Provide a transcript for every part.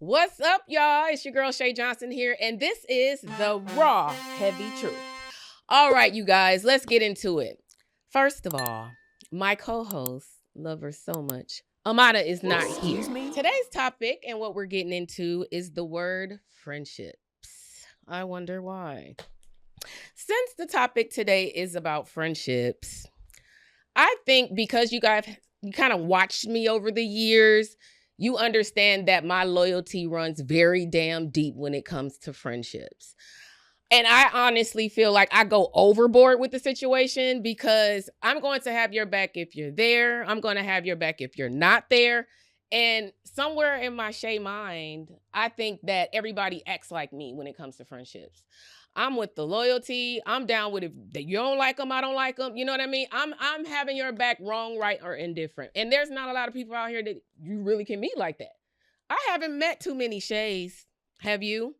What's up, y'all? It's your girl Shay Johnson here, and this is the Raw Heavy Truth. All right, you guys, let's get into it. First of all, my co-host, love her so much, Amada is not here. Today's topic and what we're getting into is the word friendships. I wonder why. Since the topic today is about friendships, I think because you kind of watched me over the years, you understand that my loyalty runs very damn deep when it comes to friendships. And I honestly feel like I go overboard with the situation because I'm going to have your back if you're there. I'm going to have your back if you're not there. And somewhere in my Shay mind, I think that everybody acts like me when it comes to friendships. I'm with the loyalty. I'm down with if you don't like them, I don't like them. You know what I mean? I'm having your back wrong, right, or indifferent. And there's not a lot of people out here that you really can meet like that. I haven't met too many Shays. Have you?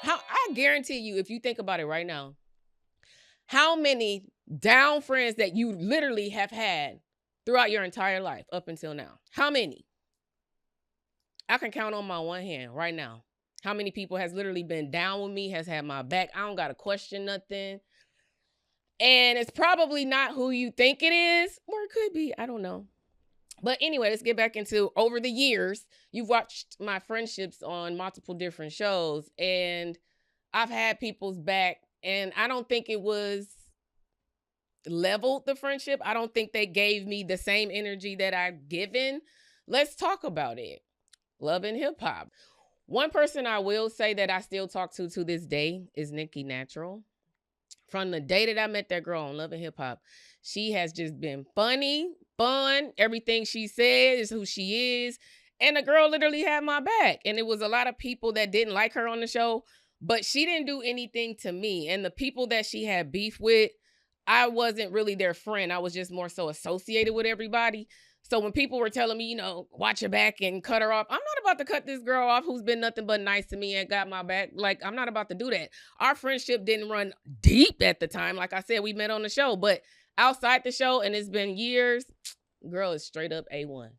I guarantee you, if you think about it right now, how many down friends that you literally have had throughout your entire life up until now? How many? I can count on my one hand right now. How many people has literally been down with me, has had my back? I don't got to question nothing. And it's probably not who you think it is, or it could be. I don't know. But anyway, let's get back into over the years. You've watched my friendships on multiple different shows, and I've had people's back, and I don't think it was leveled, the friendship. I don't think they gave me the same energy that I've given. Let's talk about it. Love and hip hop. One person I will say that I still talk to this day is Nikki Natural. From the day that I met that girl on Love and Hip Hop, she has just been funny, fun. Everything she said is who she is. And the girl literally had my back. And it was a lot of people that didn't like her on the show, but she didn't do anything to me. And the people that she had beef with, I wasn't really their friend. I was just more so associated with everybody. So when people were telling me, watch your back and cut her off, I'm not about to cut this girl off who's been nothing but nice to me and got my back. Like, I'm not about to do that. Our friendship didn't run deep at the time. Like I said, we met on the show, but outside the show, and it's been years, girl is straight up A1.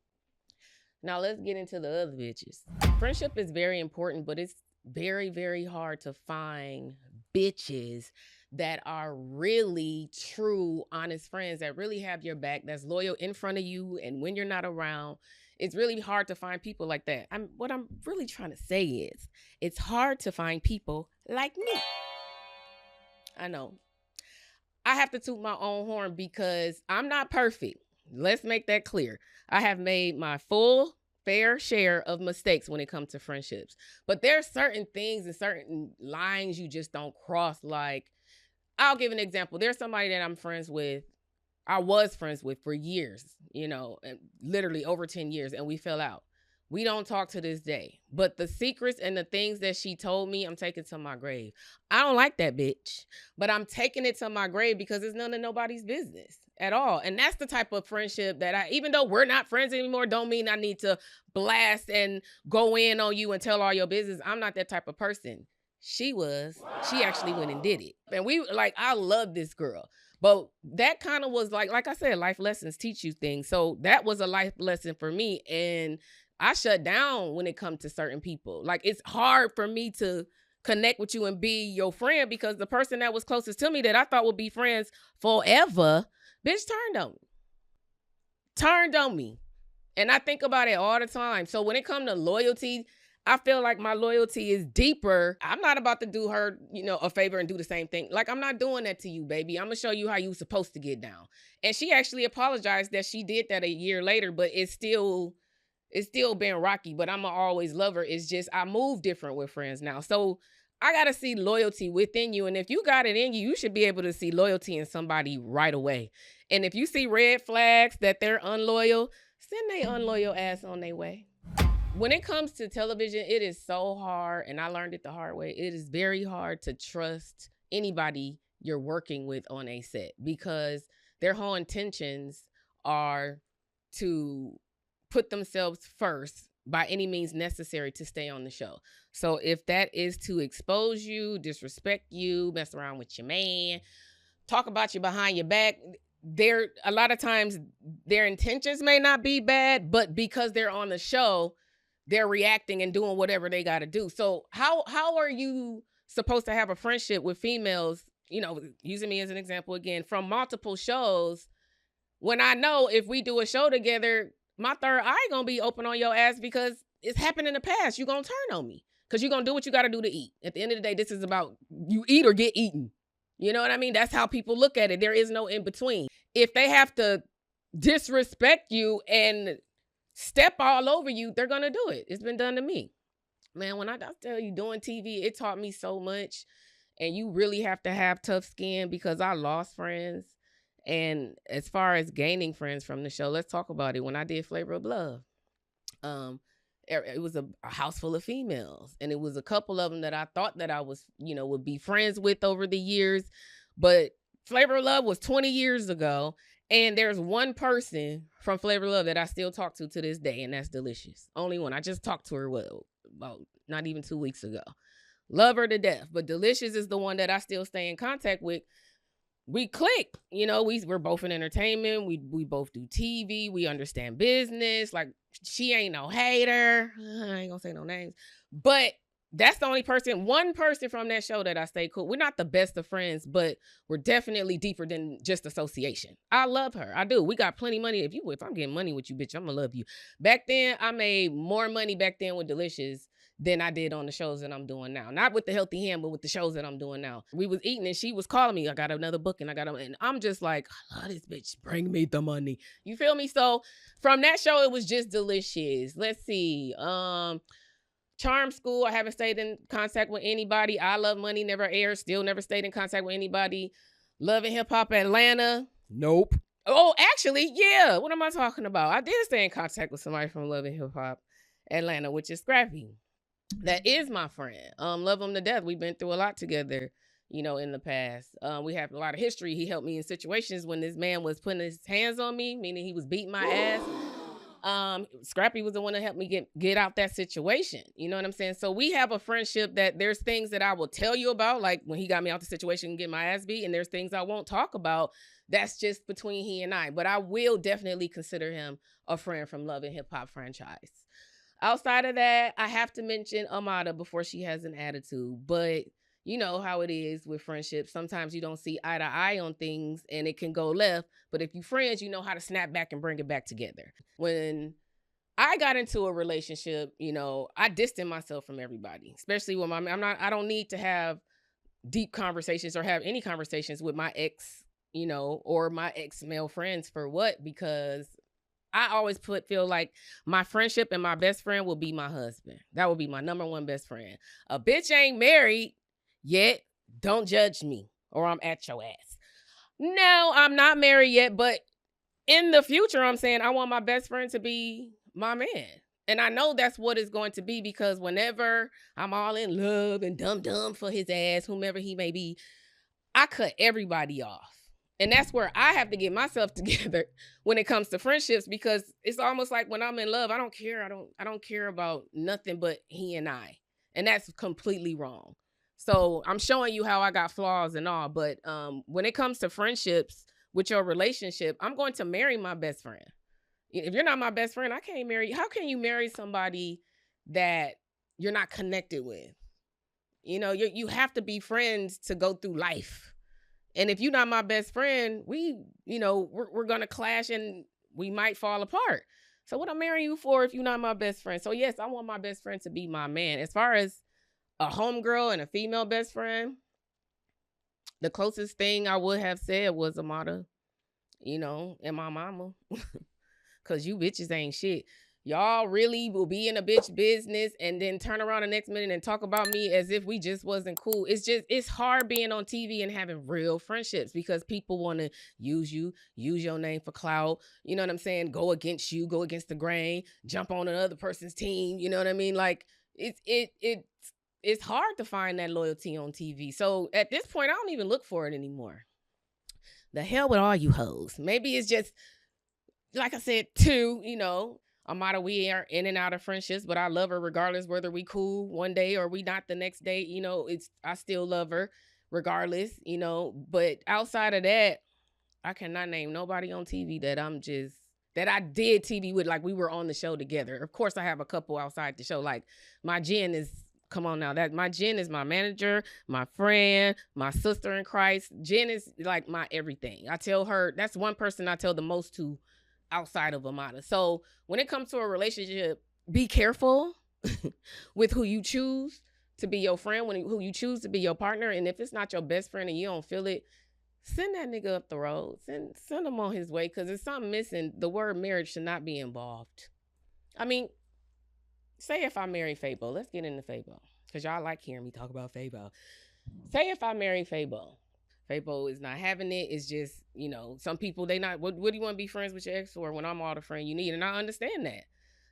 Now let's get into the other bitches. Friendship is very important, but it's very, very hard to find bitches that are really true, honest friends that really have your back, that's loyal in front of you and when you're not around. It's really hard to find people like that. What I'm really trying to say is it's hard to find people like me. I know. I have to toot my own horn because I'm not perfect. Let's make that clear. I have made my full fair share of mistakes when it comes to friendships. But there's certain things and certain lines you just don't cross. Like, I'll give an example. There's somebody that I was friends with for years, and literally over 10 years, and we fell out. We don't talk to this day. But the secrets and the things that she told me, I'm taking to my grave. I don't like that bitch, but I'm taking it to my grave because it's none of nobody's business at all. And that's the type of friendship that even though we're not friends anymore, don't mean I need to blast and go in on you and tell all your business. I'm not that type of person. She was. Wow. She actually went and did it. And I love this girl. But that kind of was like I said, life lessons teach you things. So that was a life lesson for me. And I shut down when it comes to certain people. Like, it's hard for me to connect with you and be your friend because the person that was closest to me that I thought would be friends forever, bitch, turned on me. And I think about it all the time. So when it comes to loyalty, I feel like my loyalty is deeper. I'm not about to do her, a favor and do the same thing. Like, I'm not doing that to you, baby. I'm going to show you how you supposed to get down. And she actually apologized that she did that a year later, but it's still been rocky, but I'm going to always love her. It's just I move different with friends now. So I got to see loyalty within you. And if you got it in you, you should be able to see loyalty in somebody right away. And if you see red flags that they're unloyal, send their unloyal ass on their way. When it comes to television, it is so hard, and I learned it the hard way. It is very hard to trust anybody you're working with on a set because their whole intentions are to put themselves first by any means necessary to stay on the show. So if that is to expose you, disrespect you, mess around with your man, talk about you behind your back, a lot of times their intentions may not be bad, but because they're on the show, they're reacting and doing whatever they got to do. So how are you supposed to have a friendship with females, using me as an example again, from multiple shows, when I know if we do a show together, my third eye gonna be open on your ass because it's happened in the past. You gonna turn on me because you gonna do what you gotta do to eat. At the end of the day, this is about you eat or get eaten. You know what I mean? That's how people look at it. There is no in between. If they have to disrespect you and step all over you, they're gonna do it. It's been done to me. Man, when I tell you, doing TV, it taught me so much. And you really have to have tough skin, because I lost friends. And as far as gaining friends from the show, let's talk about it. When I did Flavor of Love, it was a house full of females, and it was a couple of them that I thought that I was, would be friends with over the years. But Flavor of Love was 20 years ago. And there's one person from Flavor of Love that I still talk to this day, and that's Delicious. Only one. I just talked to her, about not even 2 weeks ago. Love her to death. But Delicious is the one that I still stay in contact with. We click, we're both in entertainment. We both do TV. We understand business. Like, she ain't no hater. I ain't gonna say no names. But that's the only one person from that show that I stay cool. We're not the best of friends, but we're definitely deeper than just association. I love her. I do. We got plenty of money. If I'm getting money with you, bitch, I'm gonna love you. Back then, I made more money back then with Delicious than I did on the shows that I'm doing now. Not with the Healthy Hand, but with the shows that I'm doing now. We was eating and she was calling me. I got another book and and I'm just like, I love this bitch. Bring me the money. You feel me? So from that show, it was just Delicious. Let's see. Charm School, I haven't stayed in contact with anybody. I Love Money never aired. Still never stayed in contact with anybody. Love and Hip Hop Atlanta. Nope. Oh, actually, yeah. What am I talking about? I did stay in contact with somebody from Love and Hip Hop Atlanta, which is Scrappy. That is my friend. Love him to death. We've been through a lot together, in the past. We have a lot of history. He helped me in situations when this man was putting his hands on me, meaning he was beating my ass. Scrappy was the one that helped me get out that situation. You know what I'm saying? So we have a friendship that there's things that I will tell you about, like when he got me out the situation and get my ass beat, and there's things I won't talk about. That's just between he and I. But I will definitely consider him a friend from Love and Hip Hop franchise. Outside of that, I have to mention Amada before she has an attitude. But you know how it is with friendships. Sometimes you don't see eye to eye on things and it can go left. But if you're friends, you know how to snap back and bring it back together. When I got into a relationship, I distanced myself from everybody, especially when I don't need to have deep conversations or have any conversations with my ex, or my ex male friends. For what? Because I always feel like my friendship and my best friend will be my husband. That will be my number one best friend. A bitch ain't married yet. Don't judge me or I'm at your ass. No, I'm not married yet, but in the future, I'm saying I want my best friend to be my man. And I know that's what it's going to be, because whenever I'm all in love and dumb for his ass, whomever he may be, I cut everybody off. And that's where I have to get myself together when it comes to friendships, because it's almost like when I'm in love, I don't care. I don't care about nothing but he and I. And that's completely wrong. So I'm showing you how I got flaws and all. But when it comes to friendships with your relationship, I'm going to marry my best friend. If you're not my best friend, I can't marry you. How can you marry somebody that you're not connected with? You have to be friends to go through life. And if you're not my best friend, we're going to clash and we might fall apart. So what I'm marrying you for if you're not my best friend? So yes, I want my best friend to be my man. As far as a homegirl and a female best friend, the closest thing I would have said was Amada, and my mama. Because you bitches ain't shit. Y'all really will be in a bitch business and then turn around the next minute and talk about me as if we just wasn't cool. It's hard being on TV and having real friendships, because people want to use your name for clout. You know what I'm saying? Go against you, go against the grain, jump on another person's team. You know what I mean? Like it's hard to find that loyalty on TV. So at this point, I don't even look for it anymore. The hell with all you hoes. Maybe it's just, like I said, Amada, we are in and out of friendships, but I love her regardless whether we cool one day or we not the next day. I still love her regardless, But outside of that, I cannot name nobody on TV that that I did TV with, like we were on the show together. Of course, I have a couple outside the show. Like my Jen is, come on now, that my Jen is my manager, my friend, my sister in Christ. Jen is like my everything. I tell her, that's one person I tell the most to outside of Amada. So when it comes to a relationship, be careful with who you choose to be your friend, who you choose to be your partner. And if it's not your best friend and you don't feel it, send that nigga up the road. Send him on his way, because there's something missing. The word marriage should not be involved. I mean, say if I marry Fabo, let's get into Fabo, because y'all like hearing me talk about Fabo. Say if I marry Fabo is not having it. It's just, you know, some people, they not, what do you want to be friends with your ex for when I'm all the friend you need? And I understand that.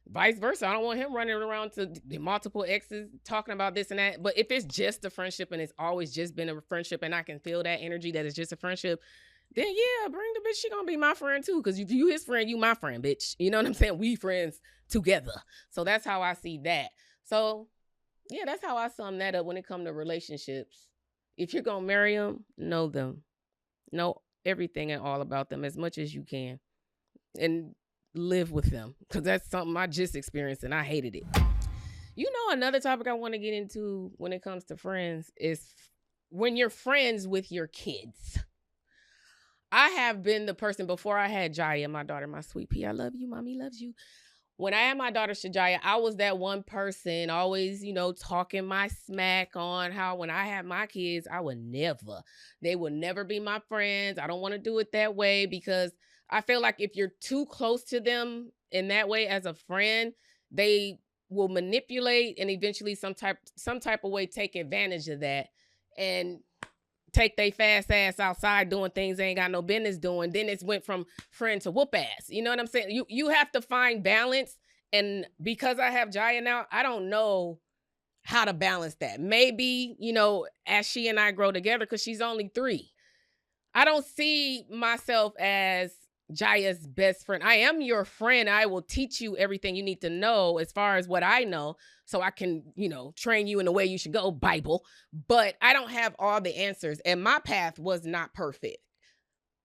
Vice versa. I don't want him running around to multiple exes talking about this and that. But if it's just a friendship and it's always just been a friendship and I can feel that energy that it's just a friendship, then yeah, bring the bitch. She gonna be my friend too. Because if you his friend, you my friend, bitch. You know what I'm saying? We friends together. So that's how I see that. So yeah, that's how I sum that up when it comes to relationships. If you're going to marry them, know them. Know everything and all about them as much as you can. And live with them. Because that's something I just experienced and I hated it. You know, another topic I want to get into when it comes to friends is when you're friends with your kids. I have been the person, before I had Jaya, my daughter, my sweet pea, I love you, mommy loves you. When I had my daughter Shajaya, I was that one person always, you know, talking my smack on how when I had my kids, they would never be my friends. I don't want to do it that way, because I feel like if you're too close to them in that way as a friend, they will manipulate and eventually some type of way take advantage of that and take they fast ass outside doing things they ain't got no business doing. Then it's went from friend to whoop ass. You know what I'm saying? You have to find balance. And because I have Jaya now, I don't know how to balance that. Maybe, you know, as she and I grow together, because she's only 3, I don't see myself as Jaya's best friend. I am your friend. I will teach you everything you need to know as far as what I know, so I can, you know, train you in the way you should go, Bible. But I don't have all the answers, and my path was not perfect.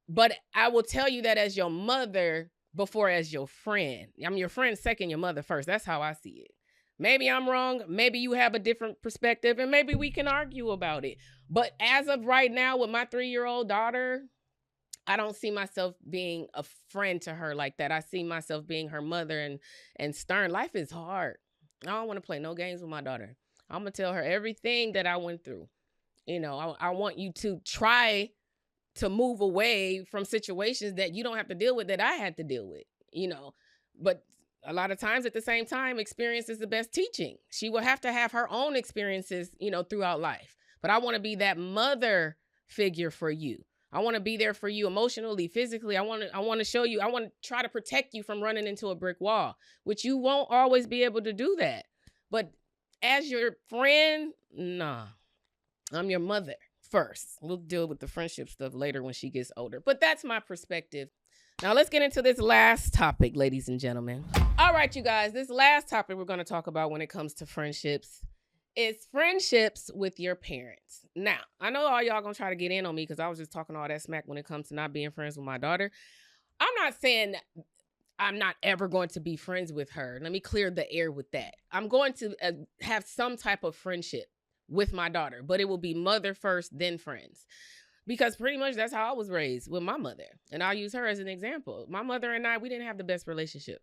But I will tell you that as your mother before as your friend. I'm your friend second, your mother first. That's how I see it. Maybe I'm wrong. Maybe you have a different perspective, and maybe we can argue about it. But as of right now, with my 3-year-old daughter, I don't see myself being a friend to her like that. I see myself being her mother and stern. Life is hard. I don't want to play no games with my daughter. I'm going to tell her everything that I went through. You know, I want you to try to move away from situations that you don't have to deal with, that I had to deal with, you know. But a lot of times at the same time, experience is the best teaching. She will have to have her own experiences, you know, throughout life. But I want to be that mother figure for you. I want to be there for you emotionally, physically. I want to show you, I want to try to protect you from running into a brick wall, which you won't always be able to do that. But as your friend, nah, I'm your mother first. We'll deal with the friendship stuff later when she gets older. But that's my perspective. Now let's get into this last topic, ladies and gentlemen. All right, you guys, this last topic we're going to talk about when it comes to friendships is friendships with your parents. Now, I know all y'all gonna try to get in on me because I was just talking all that smack when it comes to not being friends with my daughter. I'm not saying I'm not ever going to be friends with her. Let me clear the air with that. I'm going to have some type of friendship with my daughter, but it will be mother first, then friends. Because pretty much that's how I was raised with my mother. And I'll use her as an example. My mother and I, we didn't have the best relationship.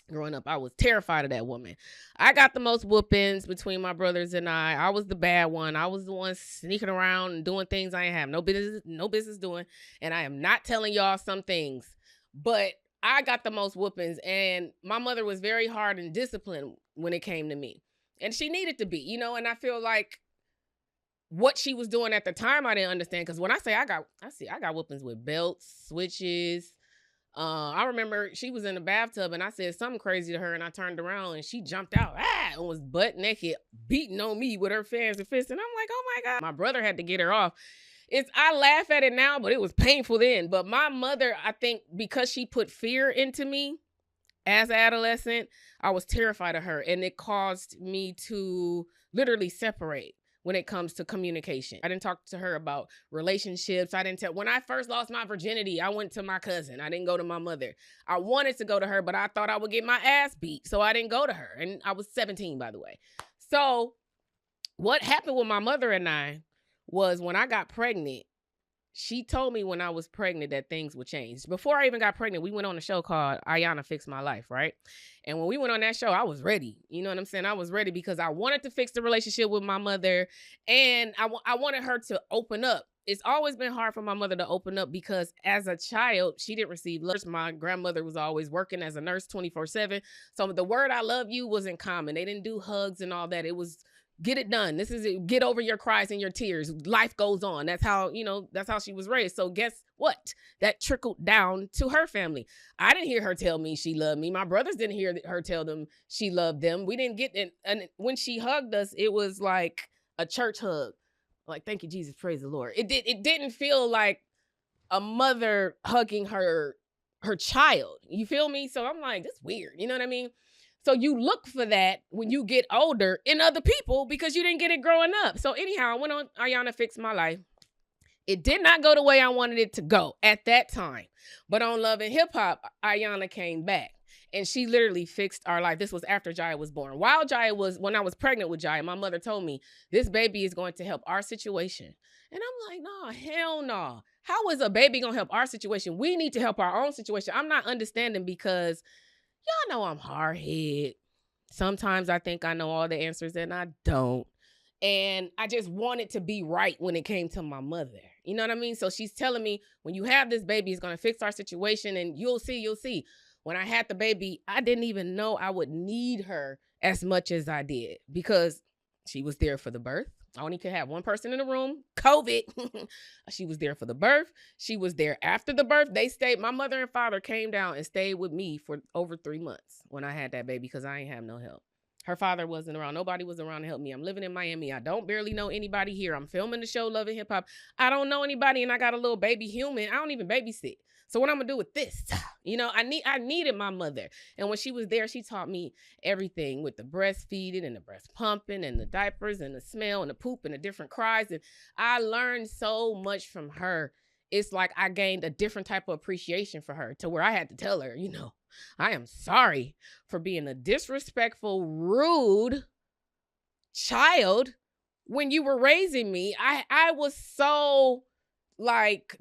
Growing up, I was terrified of that woman. I got the most whoopings between my brothers and I. I was the bad one. I was the one sneaking around and doing things I ain't have no business doing. And I am not telling y'all some things, but I got the most whoopings. And my mother was very hard and disciplined when it came to me. And she needed to be, you know, and I feel like what she was doing at the time, I didn't understand. Because when I say I got whoopings with belts, switches. I remember she was in the bathtub and I said something crazy to her and I turned around and she jumped out and was butt naked beating on me with her fans and fists. And I'm like, oh my God. My brother had to get her off. I laugh at it now, but it was painful then. But my mother, I think because she put fear into me as an adolescent, I was terrified of her. And it caused me to literally separate when it comes to communication. I didn't talk to her about relationships. When I first lost my virginity, I went to my cousin. I didn't go to my mother. I wanted to go to her, but I thought I would get my ass beat. So I didn't go to her. And I was 17, by the way. So what happened with my mother and I was when I got pregnant, she told me when I was pregnant that things would change. Before I even got pregnant, we went on a show called Ayana Fix My Life, right? And when we went on that show, I was ready. You know what I'm saying? I was ready because I wanted to fix the relationship with my mother, and I wanted her to open up. It's always been hard for my mother to open up because as a child, she didn't receive love. My grandmother was always working as a nurse 24/7. So the word I love you wasn't common. They didn't do hugs and all that. It was get it done. This is it. Get over your cries and your tears. Life goes on. That's how, that's how she was raised. So guess what? That trickled down to her family. I didn't hear her tell me she loved me. My brothers didn't hear her tell them she loved them. We didn't get it. And when she hugged us, it was like a church hug. Like, thank you, Jesus. Praise the Lord. It didn't feel like a mother hugging her child. You feel me? So I'm like, that's weird. You know what I mean? So you look for that when you get older in other people because you didn't get it growing up. So anyhow, I went on Ayana Fix My Life. It did not go the way I wanted it to go at that time. But on Love and Hip Hop, Ayana came back. And she literally fixed our life. This was after Jaya was born. When I was pregnant with Jaya, my mother told me, this baby is going to help our situation. And I'm like, no, hell no. How is a baby going to help our situation? We need to help our own situation. I'm not understanding because y'all know I'm hard-headed. Sometimes I think I know all the answers and I don't. And I just wanted to be right when it came to my mother. You know what I mean? So she's telling me, when you have this baby, it's going to fix our situation and you'll see. When I had the baby, I didn't even know I would need her as much as I did because she was there for the birth. I only could have one person in the room, COVID. She was there for the birth. She was there after the birth. My mother and father came down and stayed with me for over 3 months when I had that baby because I ain't have no help. Her father wasn't around. Nobody was around to help me. I'm living in Miami. I don't barely know anybody here. I'm filming the show Love and Hip Hop. I don't know anybody and I got a little baby human. I don't even babysit. So what I'm going to do with this? I needed my mother. And when she was there, she taught me everything with the breastfeeding and the breast pumping and the diapers and the smell and the poop and the different cries. And I learned so much from her. It's like I gained a different type of appreciation for her to where I had to tell her, I am sorry for being a disrespectful, rude child when you were raising me. I was so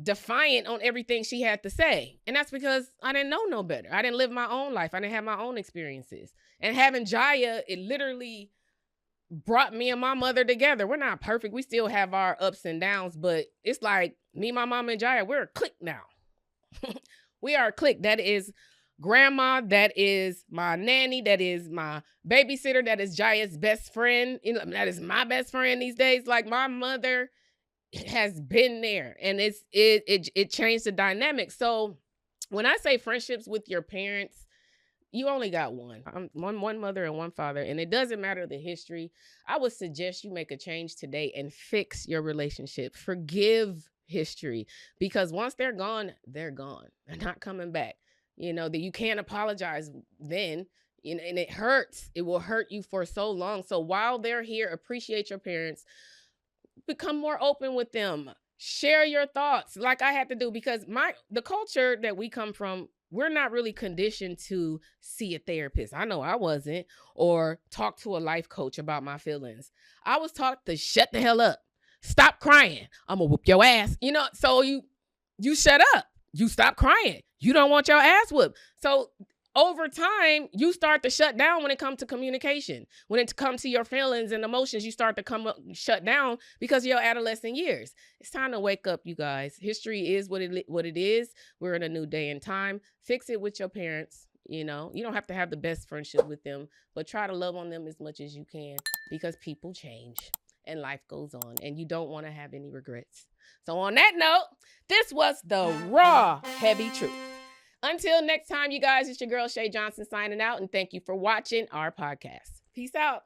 defiant on everything she had to say. And that's because I didn't know no better. I didn't live my own life. I didn't have my own experiences. And having Jaya, it literally brought me and my mother together. We're not perfect. We still have our ups and downs, but it's like me, my mom, and Jaya, we're a clique now. We are a clique. That is grandma, that is my nanny, that is my babysitter, that is Jaya's best friend. That is my best friend these days. Like, my mother has been there, and it changed the dynamic. So when I say friendships with your parents, you only got one. One mother and one father, and it doesn't matter the history. I would suggest you make a change today and fix your relationship. Forgive history, because once they're gone, they're gone. They're not coming back. That you can't apologize then, and it hurts. It will hurt you for so long. So while they're here, appreciate your parents. Become more open with them. Share your thoughts like I had to do, because the culture that we come from, we're not really conditioned to see a therapist. I know I wasn't, or talk to a life coach about my feelings. I was taught to shut the hell up. Stop crying. I'm gonna whoop your ass. So you shut up. You stop crying. You don't want your ass whooped. So over time, you start to shut down when it comes to communication. When it comes to your feelings and emotions, you start to shut down because of your adolescent years. It's time to wake up, you guys. History is what it is. We're in a new day and time. Fix it with your parents. You don't have to have the best friendship with them, but try to love on them as much as you can, because people change and life goes on, and you don't want to have any regrets. So on that note, this was the raw, heavy truth. Until next time, you guys, it's your girl Shay Johnson signing out, and thank you for watching our podcast. Peace out.